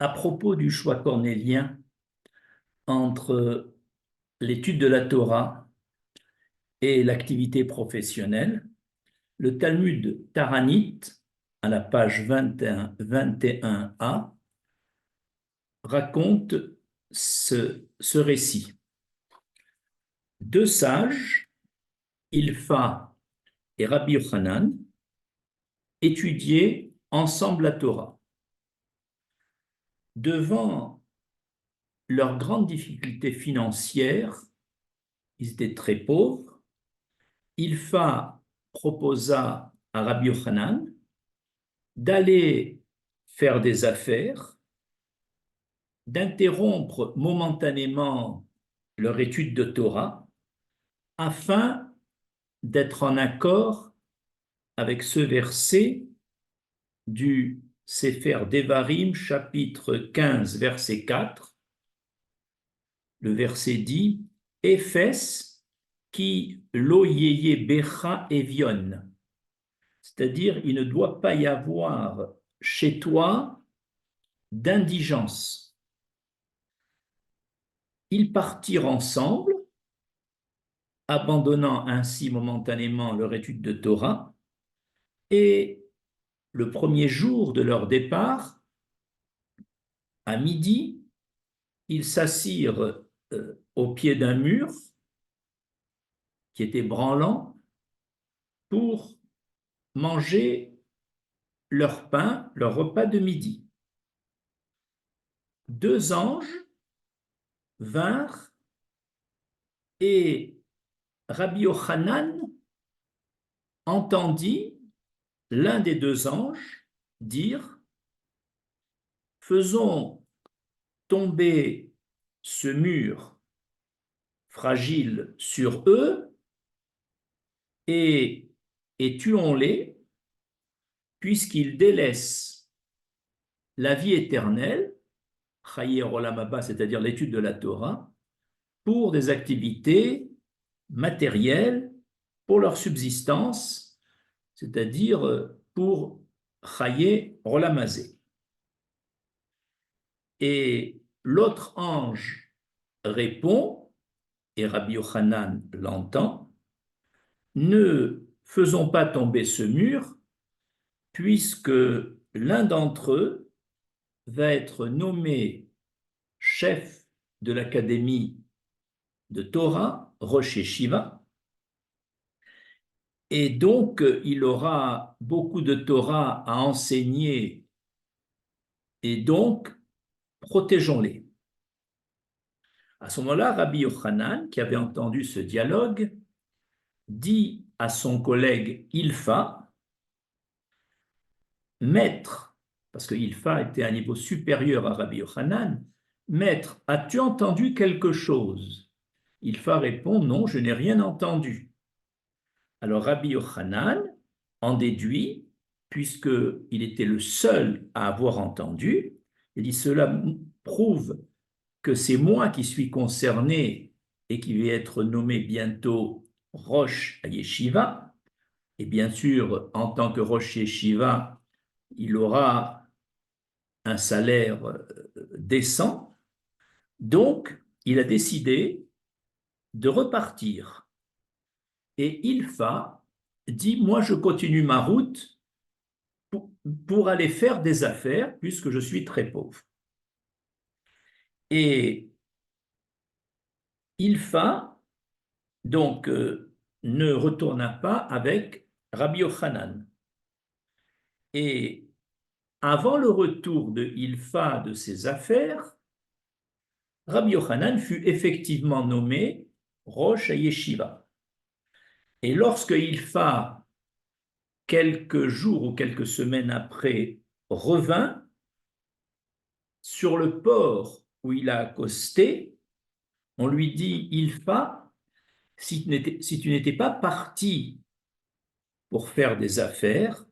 À propos du choix cornélien entre l'étude de la Torah et l'activité professionnelle, le Talmud Taranit, à la page 21a, raconte ce récit. Deux sages, Ilfa et Rabbi Yochanan, étudiaient ensemble la Torah. Devant leurs grandes difficultés financières, ils étaient très pauvres. Ilfa proposa à Rabbi Yochanan d'aller faire des affaires, d'interrompre momentanément leur étude de Torah afin d'être en accord avec ce verset du Sefer Devarim, chapitre 15, verset 4. Le verset dit « Ephes qui lo yeye becha evion », c'est-à-dire il ne doit pas y avoir chez toi d'indigence. Ils partirent ensemble, abandonnant ainsi momentanément leur étude de Torah, et le premier jour de leur départ, à midi, ils s'assirent au pied d'un mur qui était branlant pour manger leur pain, leur repas de midi. Deux anges vinrent et Rabbi Yochanan entendit l'un des deux anges dire « Faisons tomber ce mur fragile sur eux et tuons-les, puisqu'ils délaissent la vie éternelle, Chaye Olam Haba, c'est-à-dire l'étude de la Torah, pour des activités matérielles, pour leur subsistance, c'est-à-dire pour Chaye Olam Hazé. » Et l'autre ange répond, et Rabbi Yochanan l'entend, « Ne faisons pas tomber ce mur, puisque l'un d'entre eux va être nommé chef de l'académie de Torah, Rosh Yeshiva, et donc il aura beaucoup de Torah à enseigner, et donc protégeons-les. » À ce moment-là, Rabbi Yochanan, qui avait entendu ce dialogue, dit à son collègue Ilfa, maître, parce que Ilfa était à un niveau supérieur à Rabbi Yochanan, maître, as-tu entendu quelque chose? Ilfa répond, non, je n'ai rien entendu. Alors Rabbi Yochanan en déduit, puisqu'il était le seul à avoir entendu, il dit, cela prouve que c'est moi qui suis concerné et qui vais être nommé bientôt Rosh Yeshiva. Et bien sûr, en tant que Rosh Yeshiva, il aura un salaire décent. Donc, il a décidé de repartir. Et Ilfa dit, moi, je continue ma route pour aller faire des affaires, puisque je suis très pauvre. Et Ilfa, donc, ne retourna pas avec Rabbi Yochanan. Et avant le retour de Ilfa de ses affaires, Rabbi Yochanan fut effectivement nommé Rosh Yeshiva. Et lorsque Ilfa, quelques jours ou quelques semaines après, revint, sur le port où il a accosté, on lui dit, Ilfa, si tu n'étais pas parti pour faire des affaires,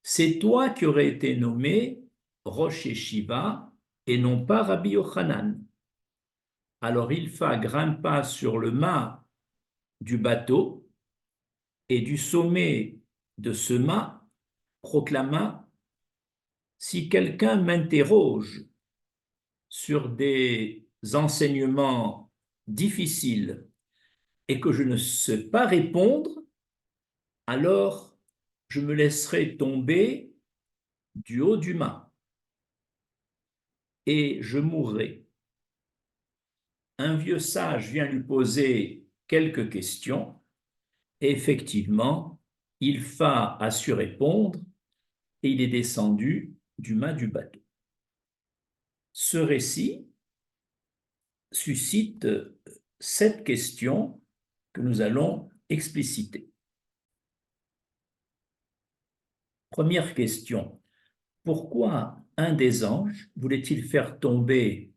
c'est toi qui aurais été nommé Rosh Yeshiva et non pas Rabbi Yochanan. Alors Ilfa grimpa sur le mât du bateau et du sommet de ce mât proclama « Si quelqu'un m'interroge sur des enseignements difficiles et que je ne sais pas répondre, alors je me laisserai tomber du haut du mât et je mourrai. Un vieux sage vient lui poser quelques questions et effectivement, Ilfa a su répondre et il est descendu du mât du bateau. Ce récit suscite 7 questions que nous allons expliciter. Première question, pourquoi un des anges voulait-il faire tomber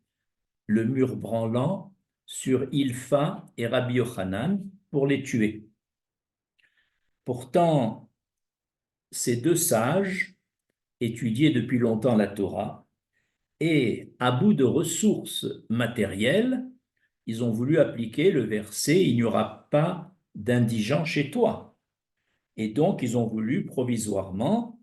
le mur branlant sur Ilfa et Rabbi Yochanan pour les tuer? Pourtant, ces deux sages étudiaient depuis longtemps la Torah et, à bout de ressources matérielles, ils ont voulu appliquer le verset « Il n'y aura pas d'indigents chez toi ». Et donc, ils ont voulu provisoirement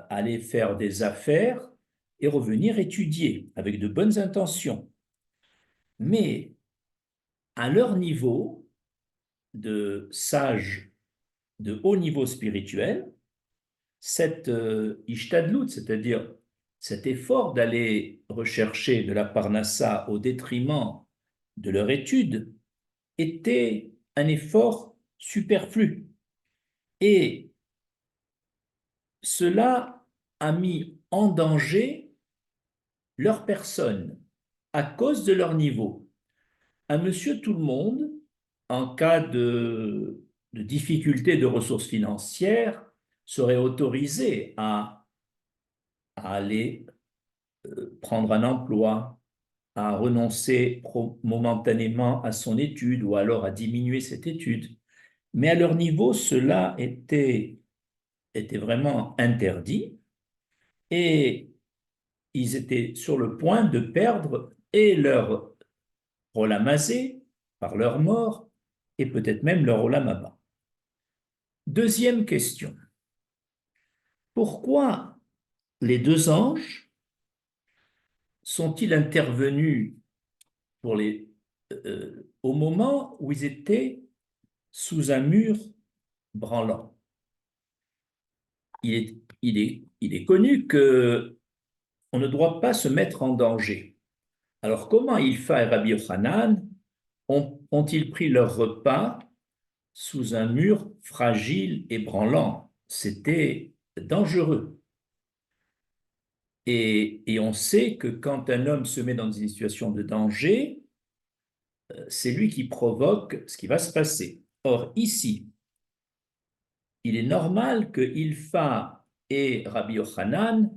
aller faire des affaires et revenir étudier avec de bonnes intentions. Mais à leur niveau de sages de haut niveau spirituel, cette ishtadlout, c'est-à-dire cet effort d'aller rechercher de la parnassa au détriment de leur étude, était un effort superflu. Et cela a mis en danger leur personne à cause de leur niveau. Un monsieur tout le monde, en cas de difficulté de ressources financières, serait autorisé à aller prendre un emploi, à renoncer momentanément à son étude ou alors à diminuer cette étude. Mais à leur niveau, cela était vraiment interdit et ils étaient sur le point de perdre et leur Rolamazé par leur mort et peut-être même leur Olamaba. Deuxième question. Pourquoi les deux anges sont-ils intervenus au moment où ils étaient sous un mur branlant? Il est connu qu'on ne doit pas se mettre en danger. Alors, comment Ilfa et Rabbi Yochanan ont-ils pris leur repas sous un mur fragile et branlant? C'était dangereux. Et on sait que quand un homme se met dans une situation de danger, c'est lui qui provoque ce qui va se passer. Or, ici, il est normal que Ilfa et Rabbi Yochanan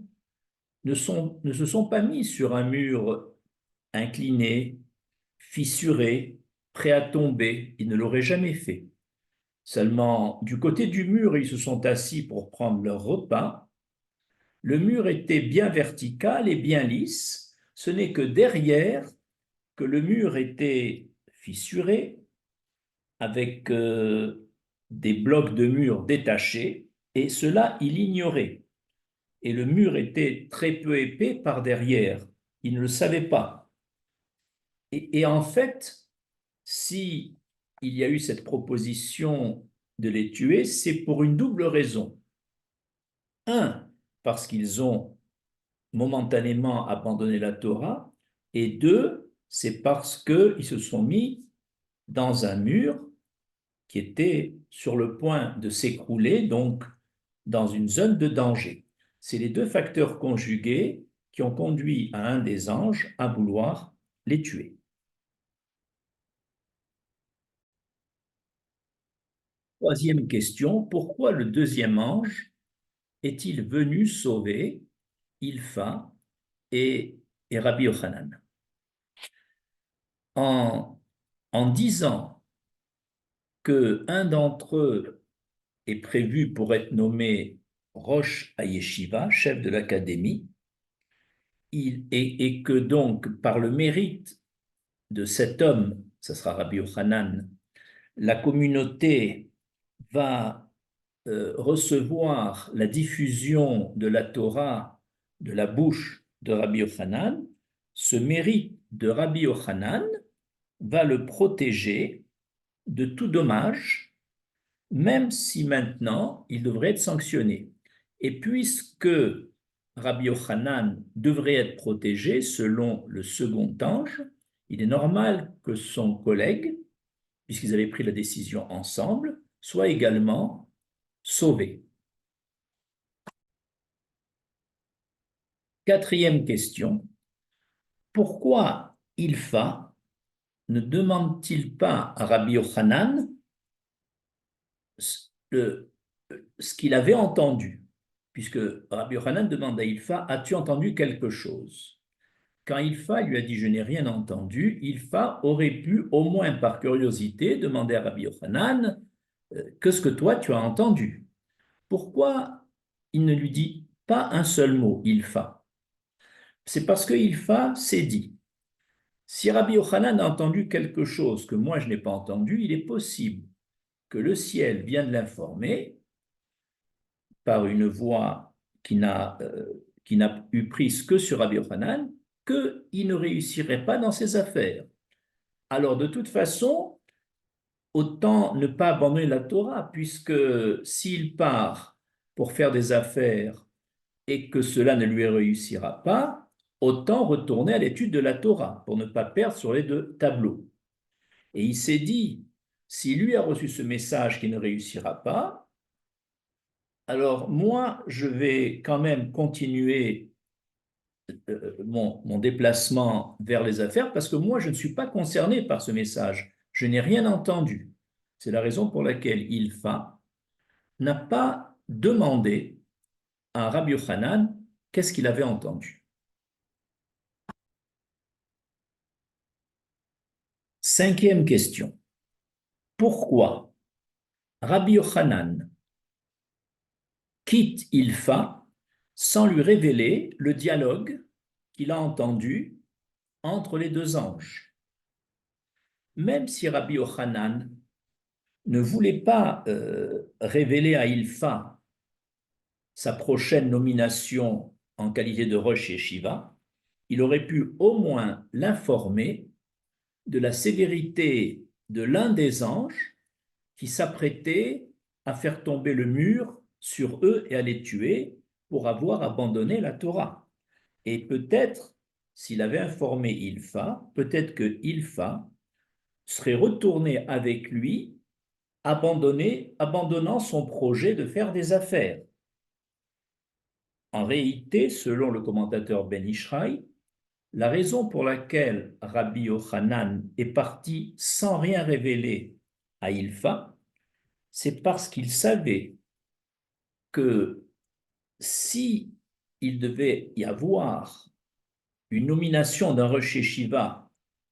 ne se sont pas mis sur un mur incliné, fissuré, prêt à tomber. Ils ne l'auraient jamais fait. Seulement, du côté du mur, ils se sont assis pour prendre leur repas. Le mur était bien vertical et bien lisse. Ce n'est que derrière que le mur était fissuré avec des blocs de mur détachés et cela, il ignorait. Et le mur était très peu épais par derrière. Il ne le savait pas. Et en fait, si il y a eu cette proposition de les tuer, c'est pour une double raison. Un, parce qu'ils ont momentanément abandonné la Torah, et deux, c'est parce qu'ils se sont mis dans un mur qui était sur le point de s'écrouler, donc dans une zone de danger. C'est les deux facteurs conjugués qui ont conduit à un des anges à vouloir les tuer. Troisième question, pourquoi le deuxième ange est-il venu sauver Ilfa et Rabbi Yochanan? En disant qu'un d'entre eux est prévu pour être nommé Rosh Hayeshiva, chef de l'académie, et que donc par le mérite de cet homme, ce sera Rabbi Yochanan, la communauté va recevoir la diffusion de la Torah de la bouche de Rabbi Yochanan, ce mérite de Rabbi Yochanan va le protéger de tout dommage, même si maintenant il devrait être sanctionné. Et puisque Rabbi Yochanan devrait être protégé selon le second ange, il est normal que son collègue, puisqu'ils avaient pris la décision ensemble, soit également sauvé. Quatrième question, pourquoi Ilfa ne demande-t-il pas à Rabbi Yochanan ce qu'il avait entendu? Puisque Rabbi Yochanan demande à Ilfa, as-tu entendu quelque chose? Quand Ilfa lui a dit, je n'ai rien entendu, Ilfa aurait pu, au moins par curiosité, demander à Rabbi Yochanan, qu'est-ce que toi tu as entendu? Pourquoi il ne lui dit pas un seul mot, Ilfa? C'est parce que Ilfa s'est dit, si Rabbi Yochanan a entendu quelque chose que moi je n'ai pas entendu, il est possible que le ciel vienne de l'informer par une voix qui n'a eu prise que sur Rabbi Yochanan, qu'il ne réussirait pas dans ses affaires. Alors de toute façon, autant ne pas abandonner la Torah, puisque s'il part pour faire des affaires et que cela ne lui réussira pas, autant retourner à l'étude de la Torah pour ne pas perdre sur les deux tableaux. Et il s'est dit, si lui a reçu ce message qui ne réussira pas, alors moi, je vais quand même continuer mon déplacement vers les affaires parce que moi, je ne suis pas concerné par ce message. Je n'ai rien entendu. C'est la raison pour laquelle Ilfa n'a pas demandé à Rabbi Yochanan qu'est-ce qu'il avait entendu. Cinquième question. Pourquoi Rabbi Yochanan quitte Ilfa sans lui révéler le dialogue qu'il a entendu entre les deux anges? Même si Rabbi Yochanan ne voulait pas révéler à Ilfa sa prochaine nomination en qualité de Rosh Yeshiva, il aurait pu au moins l'informer de la sévérité de l'un des anges qui s'apprêtait à faire tomber le mur sur eux et à les tuer pour avoir abandonné la Torah. Et peut-être, s'il avait informé Ilfa, peut-être que Ilfa serait retourné avec lui, abandonnant son projet de faire des affaires. En réalité, selon le commentateur Ben Ishraï, la raison pour laquelle Rabbi Yochanan est parti sans rien révéler à Ilfa, c'est parce qu'il savait que si il devait y avoir une nomination d'un Rosh Yeshiva,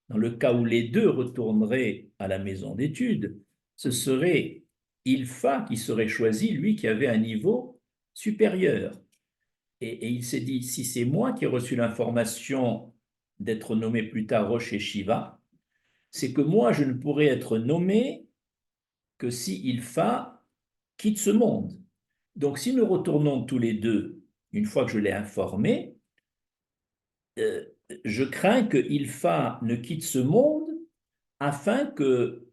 dans le cas où les deux retourneraient à la maison d'études, ce serait Ilfa qui serait choisi, lui qui avait un niveau supérieur. Et il s'est dit, si c'est moi qui ai reçu l'information d'être nommé plus tard Rosh Yeshiva, c'est que moi, je ne pourrais être nommé que si Ilfa quitte ce monde. Donc, si nous retournons tous les deux, une fois que je l'ai informé, euh, je crains que Ilfa ne quitte ce monde afin que,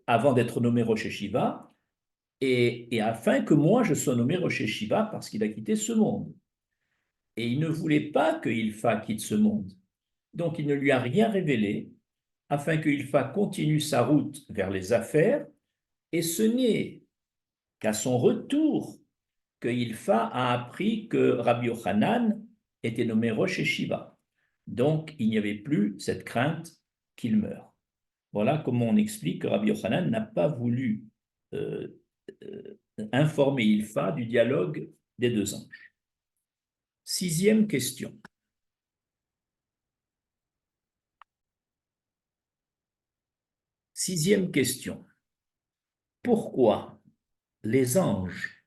avant d'être nommé Rosh Yeshiva, et afin que moi je sois nommé Rosh Yeshiva parce qu'il a quitté ce monde. Et il ne voulait pas que Ilfa quitte ce monde. Donc il ne lui a rien révélé afin que Ilfa continue sa route vers les affaires. Et ce n'est qu'à son retour que Ilfa a appris que Rabbi Yochanan était nommé Rosh Yeshiva. Donc il n'y avait plus cette crainte qu'il meure. Voilà comment on explique que Rabbi Yochanan n'a pas voulu euh, informer Ilfa du dialogue des deux anges. Sixième question. Sixième question. Pourquoi les anges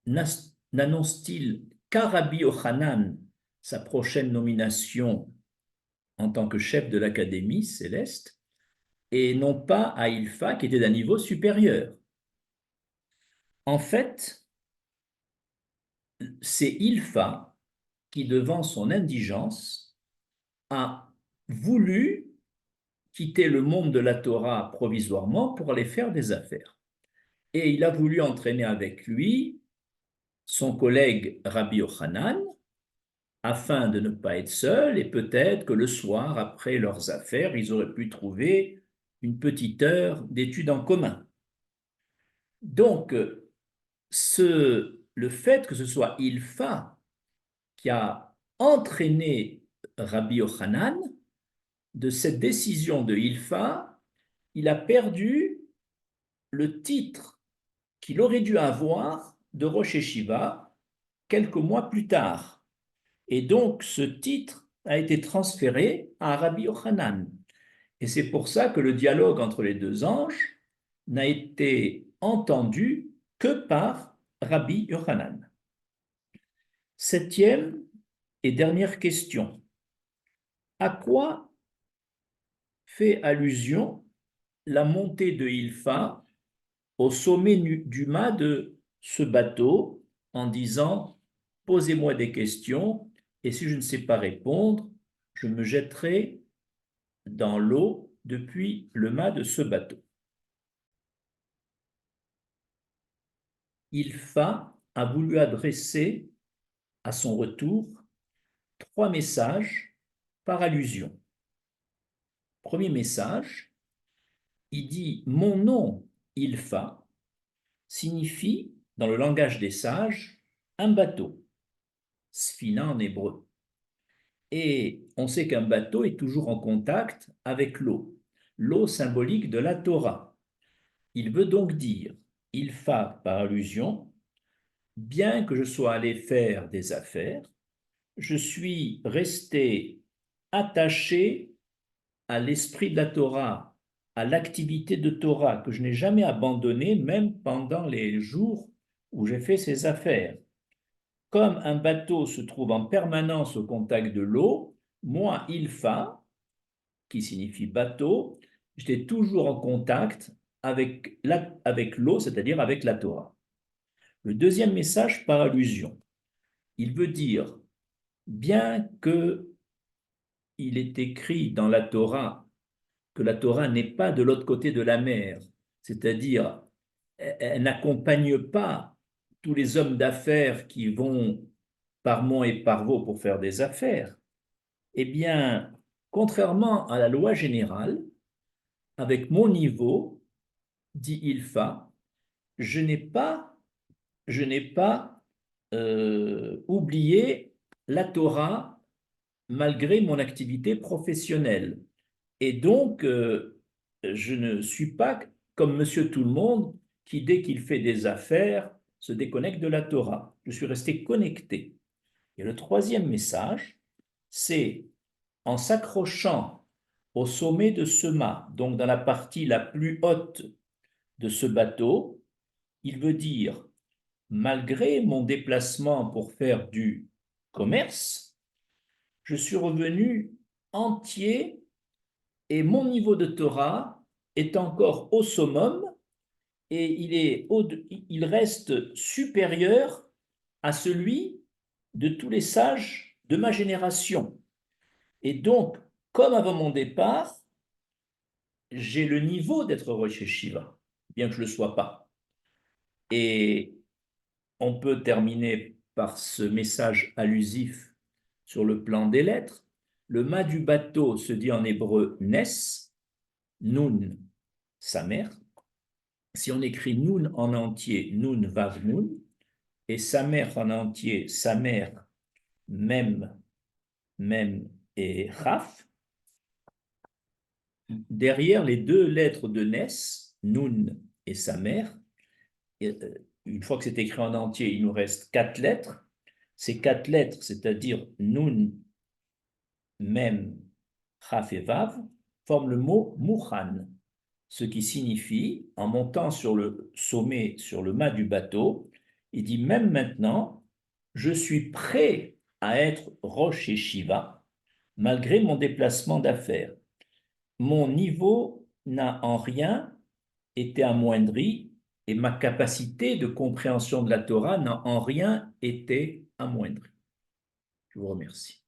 n'annoncent-ils qu'à Rabbi Yochanan sa prochaine nomination en tant que chef de l'Académie céleste et non pas à Ilfa qui était d'un niveau supérieur? En fait, c'est Ilfa qui, devant son indigence, a voulu quitter le monde de la Torah provisoirement pour aller faire des affaires. Et il a voulu entraîner avec lui son collègue Rabbi Yochanan afin de ne pas être seul et peut-être que le soir, après leurs affaires, ils auraient pu trouver une petite heure d'études en commun. Donc, le fait que ce soit Ilfa qui a entraîné Rabbi Yochanan, de cette décision de Ilfa, il a perdu le titre qu'il aurait dû avoir de Rosh Yeshiva quelques mois plus tard. Et donc, ce titre a été transféré à Rabbi Yochanan. Et c'est pour ça que le dialogue entre les deux anges n'a été entendu que par Rabbi Yochanan. Septième et dernière question. À quoi fait allusion la montée de Ilfa au sommet du mât de ce bateau en disant « Posez-moi des questions et si je ne sais pas répondre, je me jetterai dans l'eau depuis le mât de ce bateau. » Ilfa a voulu adresser à son retour 3 messages par allusion. Premier message, il dit « Mon nom, Ilfa, signifie, dans le langage des sages, un bateau, sphina en hébreu. Et on sait qu'un bateau est toujours en contact avec l'eau, l'eau symbolique de la Torah. Il veut donc dire, Ilfa par allusion, bien que je sois allé faire des affaires, je suis resté attaché à l'esprit de la Torah, à l'activité de Torah que je n'ai jamais abandonnée, même pendant les jours où j'ai fait ces affaires. Comme un bateau se trouve en permanence au contact de l'eau, moi, Ilfa, qui signifie bateau, j'étais toujours en contact avec l'eau, c'est-à-dire avec la Torah. Le deuxième message par allusion, il veut dire, bien que il est écrit dans la Torah que la Torah n'est pas de l'autre côté de la mer, c'est-à-dire elle n'accompagne pas tous les hommes d'affaires qui vont par Mont et par Vaux pour faire des affaires, eh bien, contrairement à la loi générale, avec mon niveau, dit Ilfa, je n'ai pas oublié la Torah malgré mon activité professionnelle. Et donc, je ne suis pas comme monsieur tout le monde qui, dès qu'il fait des affaires, se déconnecte de la Torah. Je suis resté connecté. Et le troisième message, c'est en s'accrochant au sommet de ce mât, donc dans la partie la plus haute de ce bateau, il veut dire, malgré mon déplacement pour faire du commerce, je suis revenu entier et mon niveau de Torah est encore au summum et il reste supérieur à celui de tous les sages de ma génération. Et donc, comme avant mon départ, j'ai le niveau d'être Rosh Yeshiva, bien que je ne le sois pas. Et on peut terminer par ce message allusif sur le plan des lettres. Le mât du bateau se dit en hébreu Nes, Nun, sa mère. Si on écrit Nun en entier, Nun, Vav, Nun, et sa mère en entier, sa mère, Mem, Mem et Chaf, derrière les 2 lettres de Nes, Nun et sa mère, une fois que c'est écrit en entier, il nous reste 4 lettres. Ces 4 lettres, c'est-à-dire Nun, Mem, Chaf et Vav, forment le mot Mouchan, ce qui signifie, en montant sur le sommet, sur le mât du bateau, il dit même maintenant, je suis prêt à être Rosh Yeshiva, malgré mon déplacement d'affaires. Mon niveau n'a en rien été amoindri et ma capacité de compréhension de la Torah n'a en rien été amoindrie. Je vous remercie.